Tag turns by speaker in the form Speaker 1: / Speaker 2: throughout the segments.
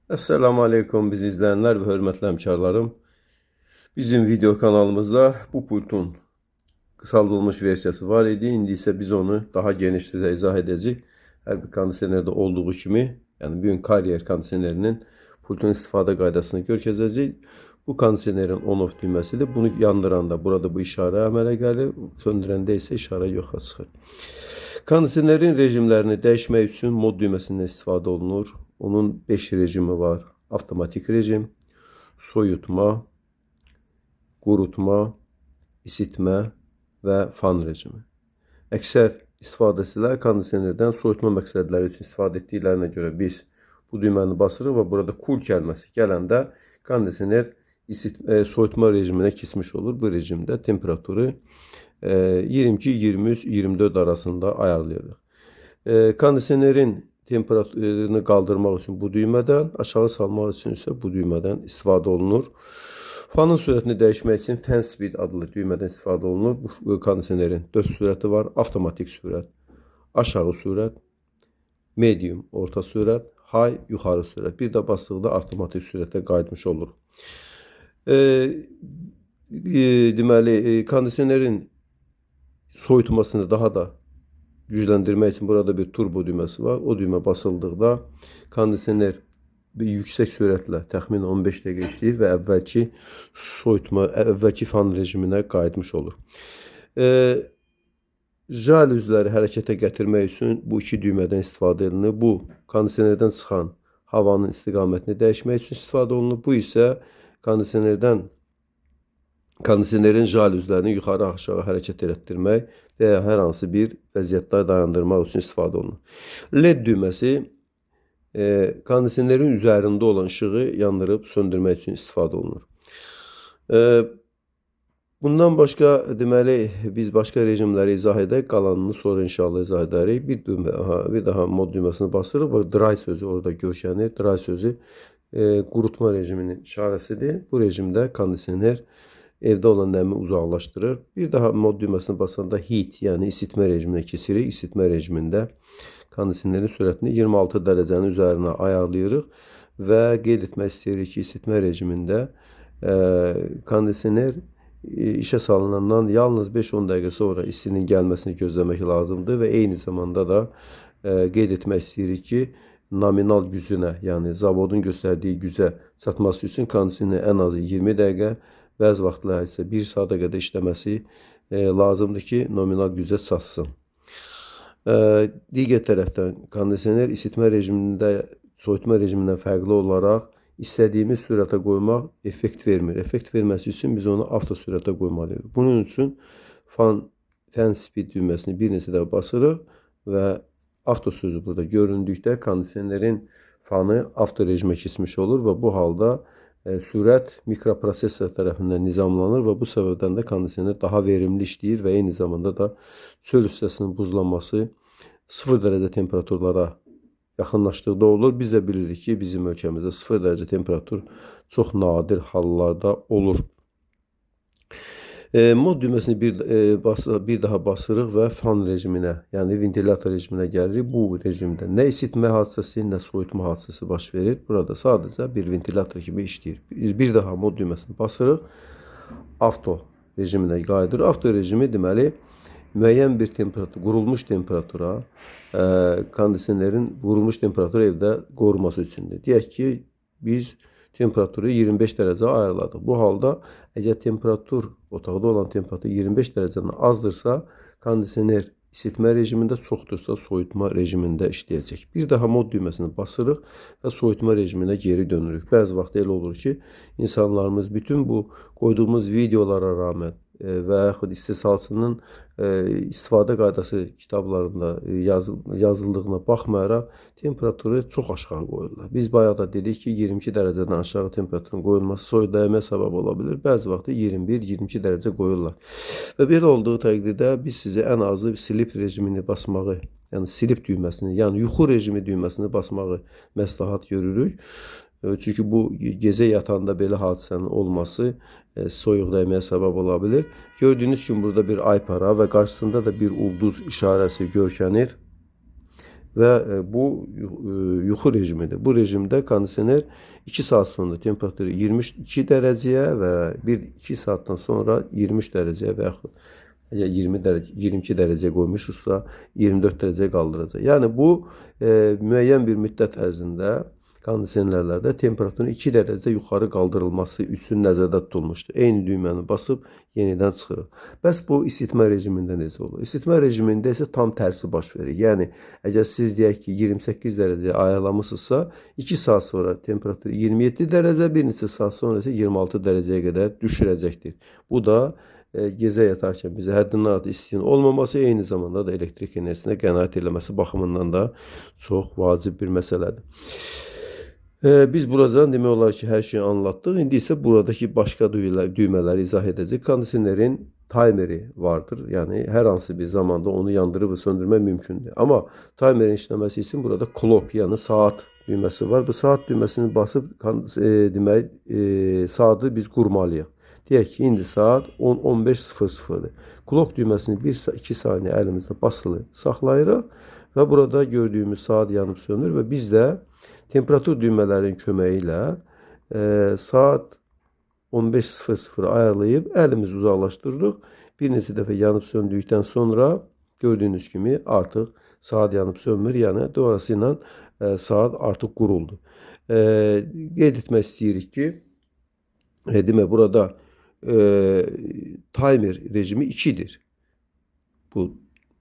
Speaker 1: Esselamu Aleyküm bizi izleyenler ve hürmetli hemkarlarım. Bizim video kanalımızda bu pultun kısaldılmış versiyası var idi. İndi ise biz onu daha geniş size izah edeceğiz. Her bir kondisionerde olduğu kimi, yani bir kariyer kondisionerinin pultun istifade qaydasını görkezeceğiz. Bu kondisionerin on-off düyməsidir. Bunu yandıranda burada bu işarə əmələ gəlir, söndürəndə isə işarə yoxa çıxır. Kondisionerin rejimlərini dəyişmək üçün mod düyməsindən istifadə olunur. Onun 5 rejimi var. Avtomatik rejim, soyutma, qurutma, isitmə və fan rejimi. Əksər istifadəçilər kondisionerdən soyutma məqsədləri üçün istifadə etdiklərinə görə biz bu düyməni basırıq və burada cool kəlməsi gələndə kondisioner soyutma rejiminə keçmiş olur. Bu rejimdə temperaturu 22, 23, 24 arasında ayarlayırıq. Kondisionerin temperaturunu qaldırmaq üçün bu düymədən, aşağı salmaq üçün isə bu düymədən istifadə olunur. Fanın sürətini dəyişmək üçün fan speed adlı düymədən istifadə olunur. Bu kondisionerin 4 sürəti var. Avtomatik sürət, aşağı sürət, medium orta sürət, high yuxarı sürət. Bir də basdıqda avtomatik sürətə qayıtmış olur. Deməli, kondisionerin soyutmasını daha da gücləndirmək üçün burada bir turbo düyməsi var. O düymə basıldıqda kondisioner bir yüksək sürətlə təxminən 15 dəqiqə işləyir və əvvəlki fan rejiminə qayıtmış olur. Jalüzləri hərəkətə gətirmək üçün bu iki düymədən istifadə edilir. Bu kondisionerdən çıxan havanın istiqamətini dəyişmək üçün istifadə olunur. Bu isə kondisionerin jalüzlərini yuxarı aşağı hərəkət etdirmək və ya hər hansı bir vəziyyətdə dayandırmaq üçün istifadə olunur. LED düyməsi kondisionerin üzərində olan işığı yandırıb söndürmək üçün istifadə olunur. Bundan başqa deməli biz başqa rejimləri izah edək, qalanını sonra inşallah izah edərik. Bir daha mod düyməsini basırıq və dry sözü orada görkənir. Dry sözü qurutma rejiminin işarəsidir. Bu rejimdə kondisioner evdə olan nəmi uzaqlaşdırır. Bir daha mod düyməsini basanda heat, yəni isitmə rejiminə keçirik. İsitmə rejimində kondisionerin sürətini 26 dərəcənin üzərinə ayarlayırıq və qeyd etmək istəyirik ki, isitmə rejimində kondisioner işə salınandan yalnız 5-10 dəqiqə sonra istinin gəlməsini gözləmək lazımdır və eyni zamanda da qeyd etmək istəyirik ki, nominal gücünə, yəni zavodun göstərdiyi gücə çatması üçün kondisioner ən azı 20 dəqiqə, bəzi vaxtlar isə 1 saata qədər işləməsi lazımdır ki, nominal gücə çatsın. Digər tərəfdən kondisioner isitmə rejimində soyutma rejimindən fərqli olaraq istədiyimiz sürətə qoymaq effekt vermir. Effekt verməsi üçün biz onu avto sürətə qoymalıyıq. Bunun üçün fan speed düyməsini bir neçə dəfə basırıq və avto sözü burada göründükdə kondisionerin fanı avto rejimə keçmiş olur və bu halda sürət mikroprosesor tərəfindən nizamlanır və bu səbəbdən də kondisioner daha verimli işləyir və eyni zamanda da çöl hissəsinin buzlanması 0 dərəcə temperaturlara yaxınlaşdıqda olur. Biz də bilirik ki, bizim ölkəmizdə 0 dərəcə temperatur çox nadir hallarda olur. Mod düyməsini bir daha basırıq və fan rejiminə, yəni ventilator rejiminə gəlirik. Bu rejimdə nə isitmə hadisəsi, nə soyutma hadisəsi baş verir. Burada sadəcə bir ventilator kimi işləyir. Bir daha mod düyməsini basırıq, avto rejiminə qayıdır. Avto rejimi deməli müəyyən bir temperatur, qurulmuş temperatura, kondisionerin qurulmuş temperaturu evdə qoruması üçündür. Deyək ki, biz temperaturu 25 dərəcə ayarladıq. Bu halda əgər temperatur, otaqda olan temperatur 25 dərəcədən azdırsa, kondisioner isitmə rejimində, çoxdursa soyutma rejimində işləyəcək. Bir daha mod düyməsini basırıq və soyutma rejiminə geri dönürük. Bəzi vaxt elə olur ki, insanlarımız bütün bu qoyduğumuz videolara rağmen və yaxud istehsalçının istifadə qaydası kitablarında yazıldığına baxmayaraq temperaturu çox aşağı qoyurlar. Biz bayaq da dedik ki, 22 dərəcədən aşağı temperaturun qoyulması soyuq dəyməyə səbəb ola bilir. Bəzi vaxt 21-22 dərəcə qoyurlar. Və belə olduğu təqdirdə biz sizə ən azı sleep rejimini basmağı, yəni sleep düyməsini, yəni yuxu rejimi düyməsini basmağı məsləhət görürük. Çünki bu gecə yatanda belə hadisənin olması soyuq dəyməyə səbəb ola bilir. Gördüyünüz kimi burada bir ay para və qarşısında da bir ulduz işarəsi görkənir. və bu yuxu rejimidir. Bu rejimdə kondisioner 2 saat sonra temperaturu 22 dərəcəyə və 1-2 saatdan sonra 23 dərəcəyə və yaxud əgər 20 dərəcə, 22 dərəcəyə qoymuşuzsa 24 dərəcəyə qaldıracaq. Yəni bu müəyyən bir müddət ərzində kondisionerlərdə temperaturun 2 dərəcə yuxarı qaldırılması üçün nəzərdə tutulmuşdur. Eyni düyməni basıb yenidən çıxırıq. Bəs bu isitmə rejimində necə olur? İsitmə rejimində isə tam tərsi baş verir. Yəni əgər siz deyək ki 28 dərəcəyə ayarlamısınızsa 2 saat sonra temperatur 27 dərəcə, bir neçə saat sonra isə 26 dərəcəyə qədər düşürəcəkdir. Bu da gecə yatarkən bizə həddindən artıq istinin olmaması, eyni zamanda da elektrik enerjisinə qənaət eləməsi baxımından da çox vacib bir məsələdir. Biz buradan demək olar ki, hər şeyi anlatdıq. İndi isə buradakı başqa düymələri izah edəcək. Kondisionerin timeri vardır. Yəni hər hansı bir zamanda onu yandırıb və söndürmək mümkündür. Amma timerin işləməsi üçün burada clock, yəni saat düyməsi var. Bu saat düyməsini basıb demək saatı biz qurmalıyıq. Deyək ki, indi saat 10:15:00-dır. Clock düyməsini 1-2 saniyə əlimizdə basılı saxlayırıq və burada gördüyümüz saat yanıb sönür və biz də temperatur düymələrin köməyi ilə saat 15:00 ayarlayıb əlimizi uzaqlaşdırırıq. Bir neçə dəfə yanıb söndükdən sonra gördüyünüz kimi artıq saat yanıb sönmür. Yəni dolayısıyla saat artıq quruldu. Qeyd etmək istəyirik ki, demək burada timer rejimi 2'dir. Bu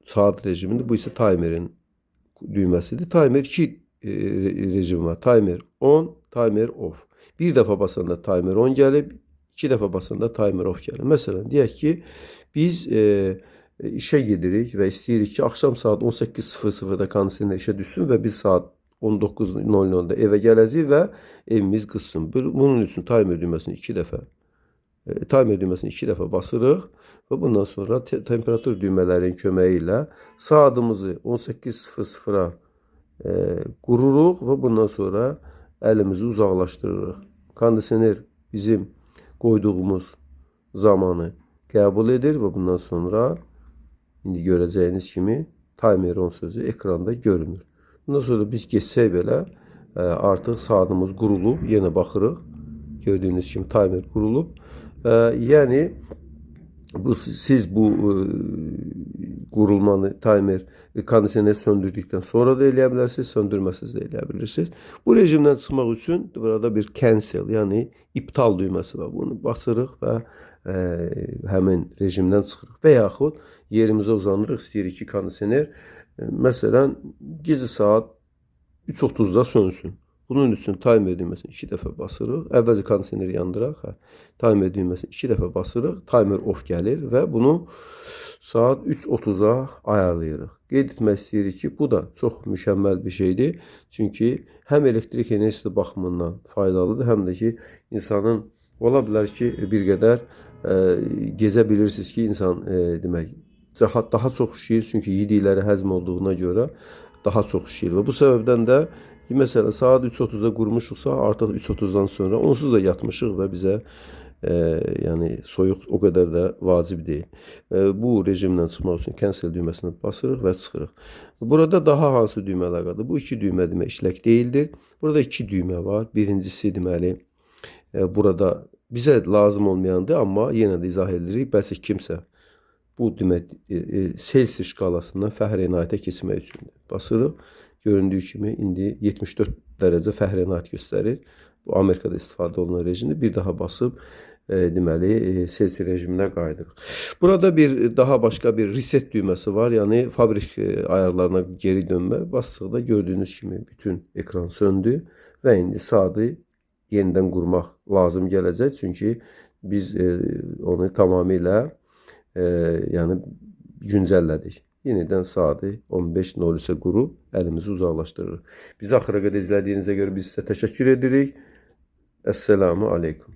Speaker 1: saat rejiminde, bu ise timerin düğmesidir. Timer 2 rejim var. Timer on, timer off. Bir dəfə basanda timer on gəlib, 2 dəfə basanda timer off gəlir. Məsələn, deyək ki, biz işə gedirik və istəyirik ki, axşam saat 18:00-da kondisioner işə düşsün və biz saat 19:00-da evə gələcəyik və evimiz qızsın. Bunun üçün timer düyməsini 2 dəfə basırıq və bundan sonra temperatur düymələrin köməyi ilə saatımızı 18:00-a qururuq və bundan sonra əlimizi uzaqlaşdırırıq. Kondisioner bizim qoyduğumuz zamanı qəbul edir və bundan sonra indi görəcəyiniz kimi timer on sözü ekranda görünür. Bundan sonra biz geçsək belə artıq saatımız qurulub, yenə baxırıq. Gördüyünüz kimi timer qurulub. Yəni siz bu qurulmanı timer kondisioner söndürdükdən sonra da eləyə bilərsiniz, söndürməsiz də eləyə bilirsiniz. Bu rejimdən çıxmaq üçün burada bir cancel, yəni iptal düyməsi var. Bunu basırıq və həmin rejimdən çıxırıq. Və yaxud yerimizə uzanırıq, istəyirik ki, kondisioner məsələn gecə saat 3:30-da sönsün. Bunun üçün timer düyməsini 2 dəfə basırıq. Əvvəlcə kondisioneri yandıraq. Timer düyməsini 2 dəfə basırıq. Timer off gəlir və bunu saat 3:30-a ayarlayırıq. Qeyd etmək istəyirik ki, bu da çox mükəmməl bir şeydir. Çünki həm elektrik enerjisi baxımından faydalıdır, həm də ki, insanın ola bilər ki, bir qədər gezə bilirsiniz ki, insan demək daha çox işləyir. Çünki yedikləri həzm olduğuna görə daha çox işləyir. Və bu səbəbdən də məsələn saat 3:30-a qurmuşuqsa, artıq 3:30-dan sonra onsuz da yatmışıq və bizə yəni soyuq o qədər də vacib deyil. Bu rejimdən çıxmaq üçün cancel düyməsini basırıq və çıxırıq. Burada daha hansı düymələr vardır? Bu 2 düymə demək işlək deyildir. Burada 2 düymə var. Birincisi deməli burada bizə lazım olmayandır, amma yenə də izah edirik. Bəlkə kimsə bu demək Celsius şkalasından Fahrenheitə keçmək üçündür. Basırıq. Göründüyü kimi indi 74 dərəcə Fahrenheit göstərir. Bu Amerikada istifadə olunan rejimdir. Bir daha basıb deməli Celsius rejiminə qayıdırıq. Burada daha başqa bir reset düyməsi var. Yəni fabrik ayarlarına geri dönmə. Basdıqda gördüyünüz kimi bütün ekran söndü və indi saatı yenidən qurmaq lazım gələcək. Çünki biz onu tamamilə yəni güncəllədik. Yenidən saatı 15:03-ə qurub əlimizi uzaqlaşdırırıq. Bizi axıra qədər izlədiyinizə görə biz sizə təşəkkür edirik. Əssəlamu aleykum.